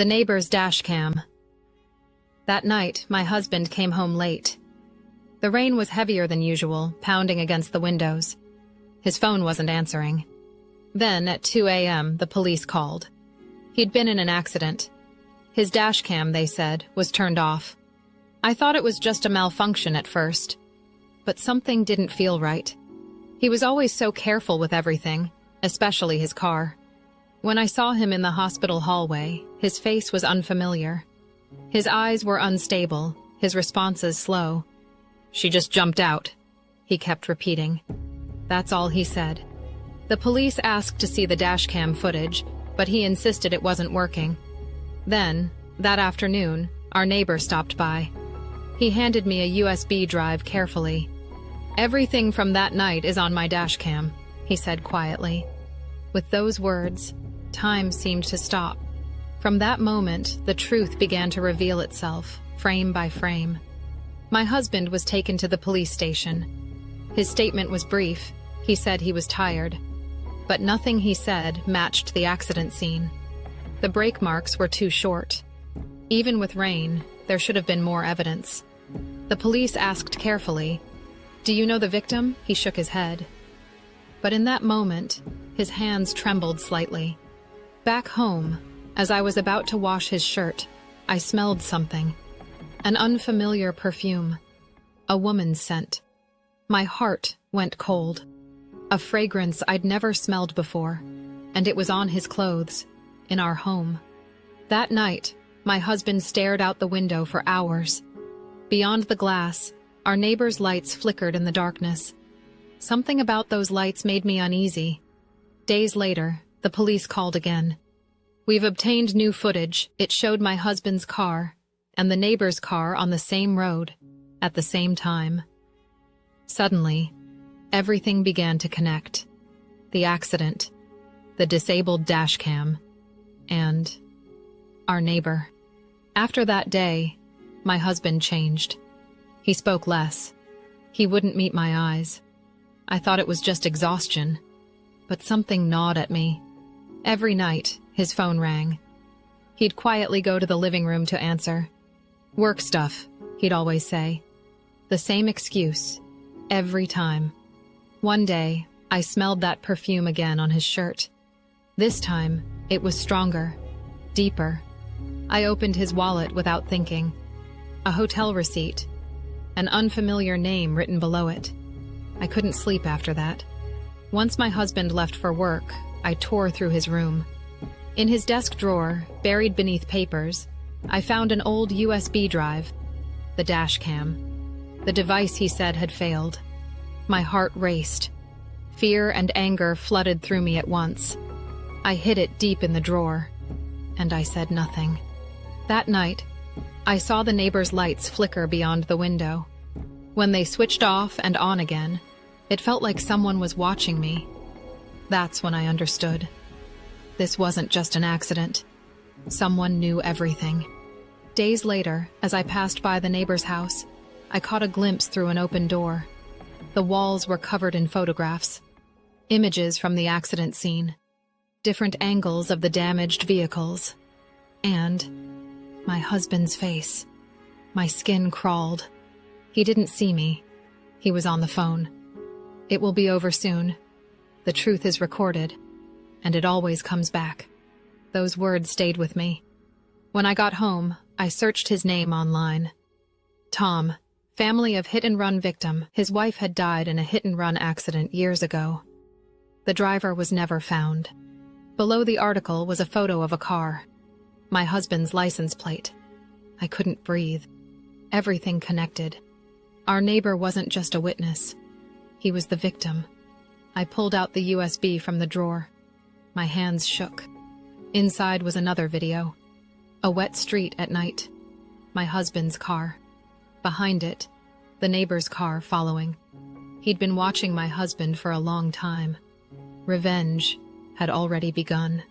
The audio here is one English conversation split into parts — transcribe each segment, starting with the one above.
The neighbor's dash cam. That night, my husband came home late. The rain was heavier than usual, pounding against the windows. His phone wasn't answering. Then, at 2 a.m., the police called. He'd been in an accident. His dash cam, they said, was turned off. I thought it was just a malfunction at first. But something didn't feel right. He was always so careful with everything, especially his car. When I saw him in the hospital hallway, his face was unfamiliar. His eyes were unstable, his responses slow. "She just jumped out," he kept repeating. That's all he said. The police asked to see the dashcam footage, but he insisted it wasn't working. Then, that afternoon, our neighbor stopped by. He handed me a USB drive carefully. "Everything from that night is on my dashcam," he said quietly. With those words, time seemed to stop. From that moment, the truth began to reveal itself, frame by frame. My husband was taken to the police station. His statement was brief. He said he was tired. But nothing he said matched the accident scene. The brake marks were too short. Even with rain, there should have been more evidence. The police asked carefully, "Do you know the victim?" He shook his head. But in that moment, his hands trembled slightly. Back home, as I was about to wash his shirt, I smelled something. An unfamiliar perfume. A woman's scent. My heart went cold. A fragrance I'd never smelled before, and it was on his clothes, in our home. That night, my husband stared out the window for hours. Beyond the glass, our neighbor's lights flickered in the darkness. Something about those lights made me uneasy. Days later, the police called again. "We've obtained new footage. It showed my husband's car and the neighbor's car on the same road at the same time." Suddenly, everything began to connect. The accident, the disabled dashcam, and our neighbor. After that day, my husband changed. He spoke less. He wouldn't meet my eyes. I thought it was just exhaustion, but something gnawed at me. Every night, his phone rang. He'd quietly go to the living room to answer. "Work stuff," he'd always say. The same excuse, every time. One day, I smelled that perfume again on his shirt. This time, it was stronger, deeper. I opened his wallet without thinking. A hotel receipt. An unfamiliar name written below it. I couldn't sleep after that. Once my husband left for work, I tore through his room. In his desk drawer, buried beneath papers, I found an old USB drive, the dash cam. The device he said had failed. My heart raced. Fear and anger flooded through me at once. I hid it deep in the drawer, and I said nothing. That night, I saw the neighbor's lights flicker beyond the window. When they switched off and on again, it felt like someone was watching me. That's when I understood. This wasn't just an accident. Someone knew everything. Days later, as I passed by the neighbor's house, I caught a glimpse through an open door. The walls were covered in photographs. Images from the accident scene. Different angles of the damaged vehicles. And my husband's face. My skin crawled. He didn't see me. He was on the phone. It will be over soon. The truth is recorded, and it always comes back. Those words stayed with me. When I got home, I searched his name online. Tom, family of hit-and-run victim. His wife had died in a hit-and-run accident years ago. The driver was never found. Below the article was a photo of a car. My husband's license plate. I couldn't breathe. Everything connected. Our neighbor wasn't just a witness. He was the victim. I pulled out the USB from the drawer. My hands shook. Inside was another video. A wet street at night. My husband's car. Behind it, the neighbor's car following. He'd been watching my husband for a long time. Revenge had already begun.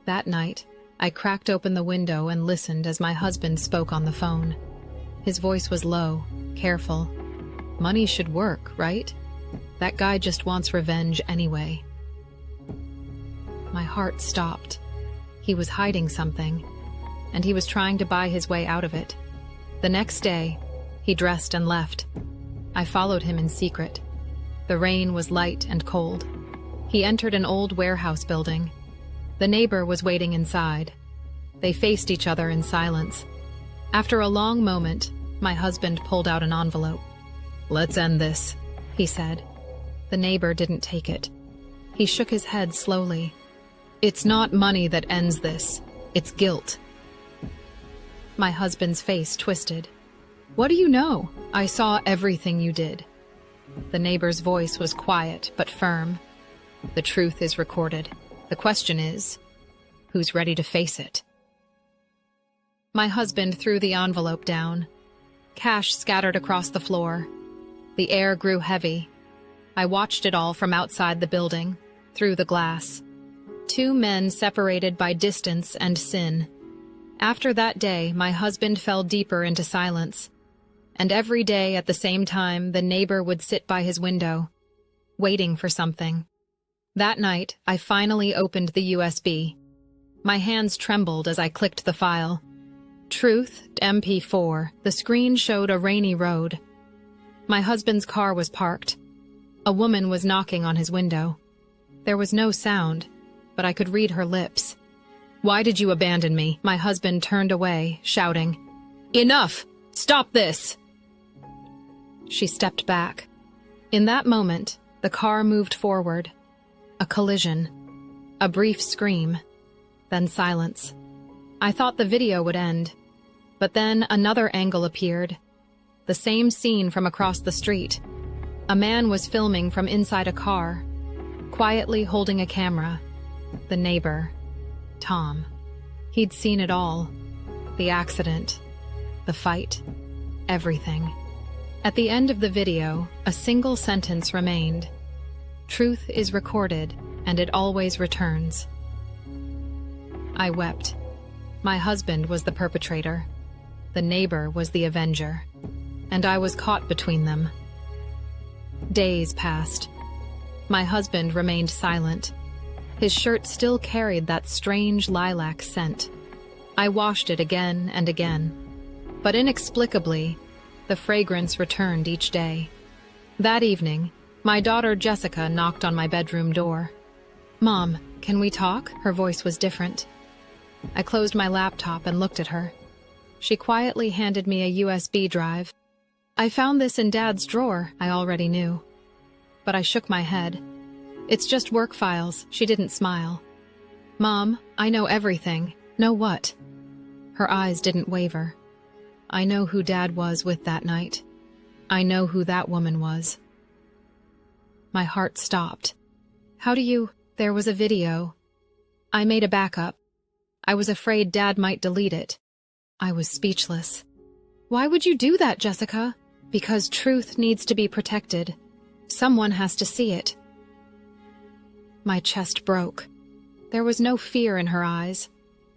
That night, I cracked open the window and listened as my husband spoke on the phone. His voice was low, careful. Money should work, right? That guy just wants revenge anyway. My heart stopped. He was hiding something. and he was trying to buy his way out of it. The next day, he dressed and left. I followed him in secret. The rain was light and cold. He entered an old warehouse building. The neighbor was waiting inside. They faced each other in silence. After a long moment, my husband pulled out an envelope. "Let's end this," he said. The neighbor didn't take it. He shook his head slowly. "It's not money that ends this. It's guilt." My husband's face twisted. "What do you know? I saw everything you did." The neighbor's voice was quiet but firm. "The truth is recorded. The question is, who's ready to face it?" My husband threw the envelope down. Cash scattered across the floor. The air grew heavy. I watched it all from outside the building, through the glass. Two men separated by distance and sin. After that day, my husband fell deeper into silence. And every day at the same time, the neighbor would sit by his window, waiting for something. That night, I finally opened the USB. My hands trembled as I clicked the file. Truth, MP4. The screen showed a rainy road. My husband's car was parked. A woman was knocking on his window. There was no sound, but I could read her lips. "Why did you abandon me?" My husband turned away, shouting, "Enough! Stop this!" She stepped back. In that moment, the car moved forward. A collision. A brief scream. Then silence. I thought the video would end. But then another angle appeared. The same scene from across the street. A man was filming from inside a car, quietly holding a camera. The neighbor, Tom. He'd seen it all. The accident. The fight. Everything. At the end of the video, a single sentence remained. Truth is recorded, and it always returns. I wept. My husband was the perpetrator. The neighbor was the avenger. And I was caught between them. Days passed. My husband remained silent. His shirt still carried that strange lilac scent. I washed it again and again. But inexplicably, the fragrance returned each day. That evening, my daughter Jessica knocked on my bedroom door. "Mom, can we talk?" Her voice was different. I closed my laptop and looked at her. She quietly handed me a USB drive. "I found this in Dad's drawer," I already knew. But I shook my head. "It's just work files." She didn't smile. "Mom, I know everything." "Know what?" Her eyes didn't waver. "I know who Dad was with that night. I know who that woman was." My heart stopped. "How do you—" "There was a video. I made a backup. I was afraid Dad might delete it." I was speechless. "Why would you do that, Jessica?" "Because truth needs to be protected. Someone has to see it." My chest broke. There was no fear in her eyes.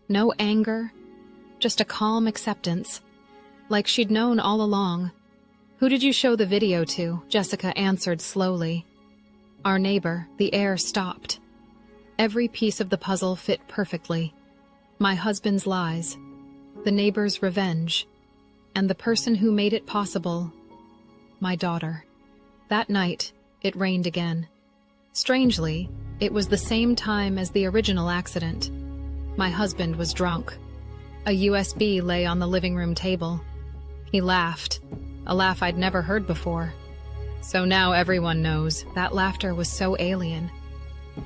No anger. Just a calm acceptance. Like she'd known all along. "Who did you show the video to?" Jessica answered slowly. "Our neighbor." The air stopped. Every piece of the puzzle fit perfectly. My husband's lies. The neighbor's revenge. And the person who made it possible. My daughter. That night, it rained again. Strangely, it was the same time as the original accident. My husband was drunk. A USB lay on the living room table. He laughed, a laugh I'd never heard before. So now everyone knows. That laughter was so alien.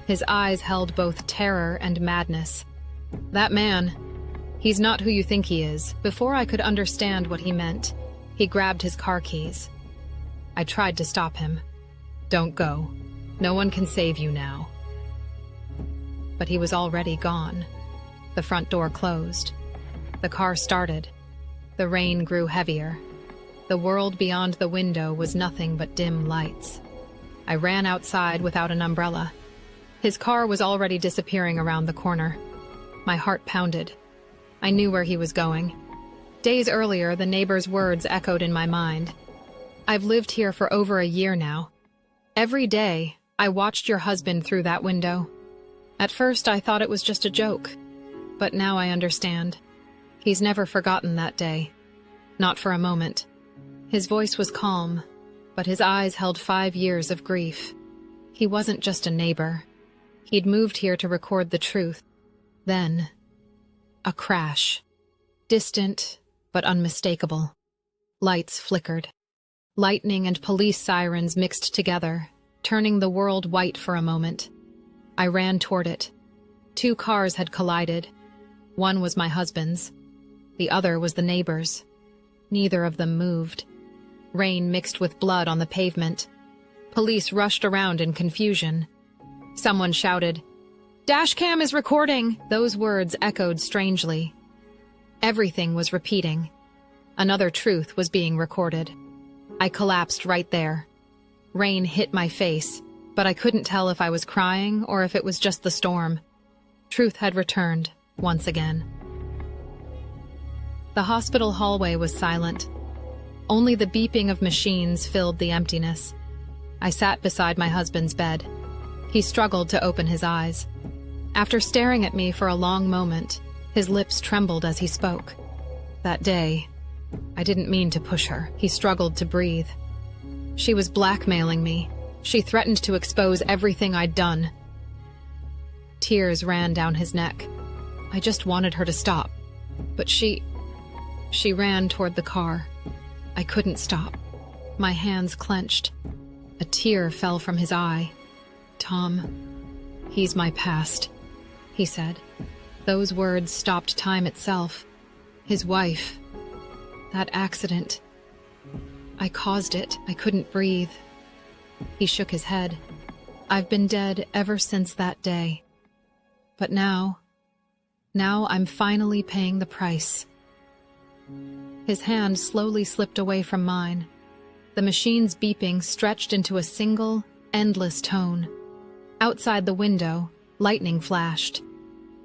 His eyes held both terror and madness. That man, he's not who you think he is. Before I could understand what he meant, he grabbed his car keys. I tried to stop him. "Don't go. No one can save you now." But he was already gone. The front door closed. The car started. The rain grew heavier. The world beyond the window was nothing but dim lights. I ran outside without an umbrella. His car was already disappearing around the corner. My heart pounded. I knew where he was going. Days earlier, the neighbor's words echoed in my mind. "I've lived here for over a year now. Every day, I watched your husband through that window. At first, I thought it was just a joke. But now I understand. He's never forgotten that day. Not for a moment. His voice was calm, but his eyes held 5 years of grief. He wasn't just a neighbor. He'd moved here to record the truth. Then, a crash. Distant, but unmistakable. Lights flickered. Lightning and police sirens mixed together, turning the world white for a moment. I ran toward it. 2 cars had collided. One was my husband's. The other was the neighbor's. Neither of them moved. Rain mixed with blood on the pavement. Police rushed around in confusion. Someone shouted, "Dashcam is recording!" Those words echoed strangely. Everything was repeating. Another truth was being recorded. I collapsed right there. Rain hit my face, but I couldn't tell if I was crying or if it was just the storm. Truth had returned, once again. The hospital hallway was silent. Only the beeping of machines filled the emptiness. I sat beside my husband's bed. He struggled to open his eyes. After staring at me for a long moment, his lips trembled as he spoke. That day, I didn't mean to push her. He struggled to breathe. She was blackmailing me. She threatened to expose everything I'd done. Tears ran down his neck. I just wanted her to stop. But she ran toward the car. I couldn't stop. My hands clenched. A tear fell from his eye. "Tom, he's my past," he said. Those words stopped time itself. His wife. That accident. I caused it. I couldn't breathe. He shook his head. I've been dead ever since that day. But now I'm finally paying the price. His hand slowly slipped away from mine. The machine's beeping stretched into a single, endless tone. Outside the window, lightning flashed.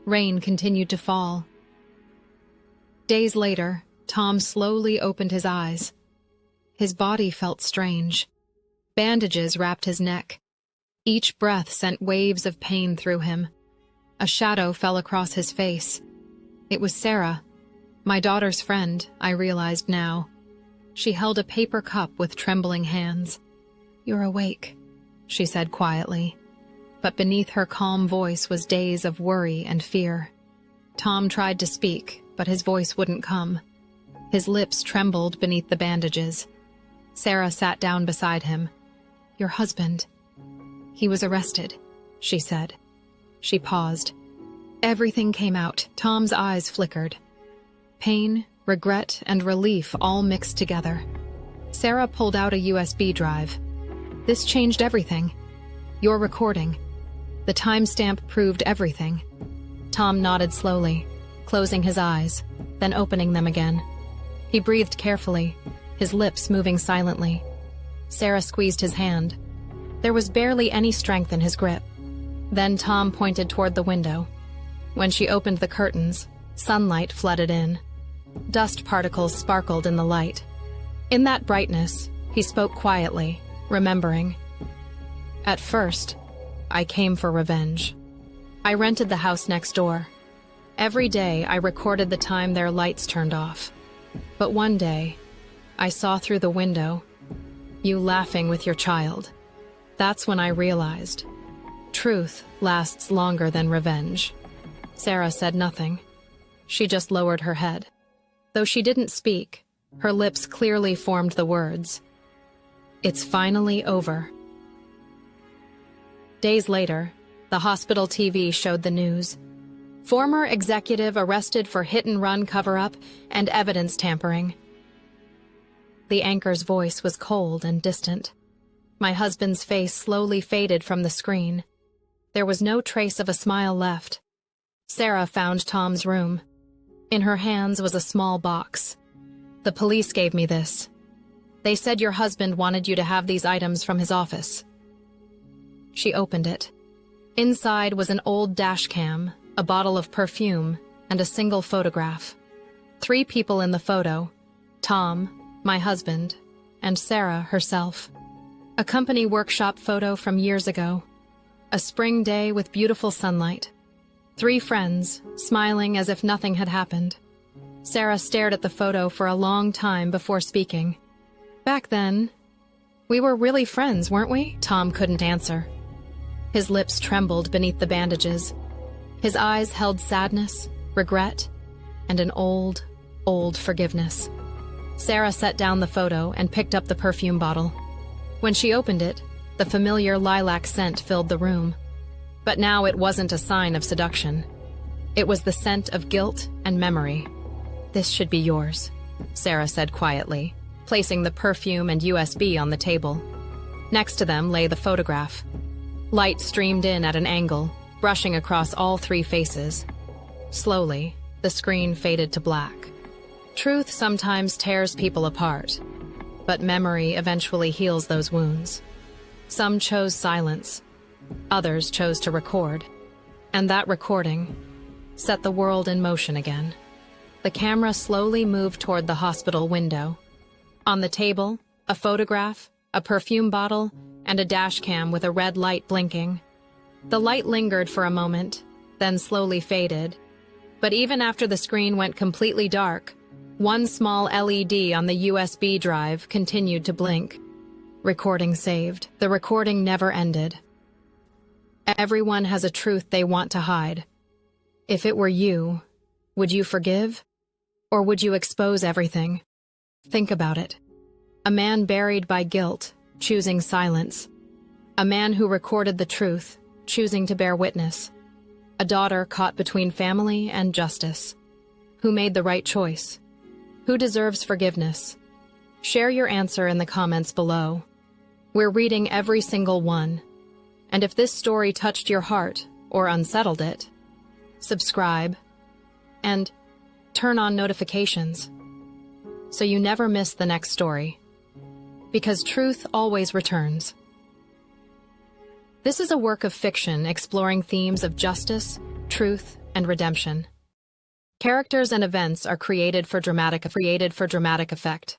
Rain continued to fall. Days later, Tom slowly opened his eyes. His body felt strange. Bandages wrapped his neck. Each breath sent waves of pain through him. A shadow fell across his face. It was Sarah, my daughter's friend, I realized now. She held a paper cup with trembling hands. "You're awake," she said quietly. But beneath her calm voice was days of worry and fear. Tom tried to speak, but his voice wouldn't come. His lips trembled beneath the bandages. Sarah sat down beside him. "Your husband. He was arrested," she said. She paused. Everything came out. Tom's eyes flickered. Pain, regret, and relief all mixed together. Sarah pulled out a USB drive. "This changed everything. Your recording. The timestamp proved everything." Tom nodded slowly, closing his eyes, then opening them again. He breathed carefully, his lips moving silently. Sarah squeezed his hand. There was barely any strength in his grip. Then Tom pointed toward the window. When she opened the curtains, sunlight flooded in. Dust particles sparkled in the light. In that brightness, he spoke quietly, remembering. "At first, I came for revenge. I rented the house next door. Every day, I recorded the time their lights turned off. But one day, I saw through the window, you laughing with your child. That's when I realized, truth lasts longer than revenge." Sarah said nothing. She just lowered her head. Though she didn't speak, her lips clearly formed the words, "It's finally over." Days later, the hospital TV showed the news. Former executive arrested for hit-and-run cover-up and evidence tampering. The anchor's voice was cold and distant. My husband's face slowly faded from the screen. There was no trace of a smile left. Sarah found Tom's room. In her hands was a small box. "The police gave me this. They said your husband wanted you to have these items from his office." She opened it. Inside was an old dash cam, a bottle of perfume, and a single photograph. 3 people in the photo: Tom, my husband, and Sarah herself. A company workshop photo from years ago. A spring day with beautiful sunlight. 3 friends, smiling as if nothing had happened. Sarah stared at the photo for a long time before speaking. Back then, we were really friends, weren't we? Tom couldn't answer. His lips trembled beneath the bandages. His eyes held sadness, regret, and an old forgiveness. Sarah set down the photo and picked up the perfume bottle. When she opened it, the familiar lilac scent filled the room. But now it wasn't a sign of seduction. It was the scent of guilt and memory. "This should be yours," Sarah said quietly, placing the perfume and USB on the table. Next to them lay the photograph. Light streamed in at an angle, brushing across all three faces. Slowly, the screen faded to black. Truth sometimes tears people apart, but memory eventually heals those wounds. Some chose silence, others chose to record, and that recording set the world in motion again. The camera slowly moved toward the hospital window. On the table, a photograph, a perfume bottle, and a dash cam with a red light blinking. The light lingered for a moment, then slowly faded. But even after the screen went completely dark, one small LED on the USB drive continued to blink. Recording saved. The recording never ended. Everyone has a truth they want to hide. If it were you, would you forgive? Or would you expose everything? Think about it. A man buried by guilt, choosing silence. A man who recorded the truth, choosing to bear witness. A daughter caught between family and justice. Who made the right choice? Who deserves forgiveness? Share your answer in the comments below. We're reading every single one. And if this story touched your heart or unsettled it, subscribe and turn on notifications so you never miss the next story. Because truth always returns. This is a work of fiction exploring themes of justice, truth, and redemption. Characters and events are created for dramatic effect.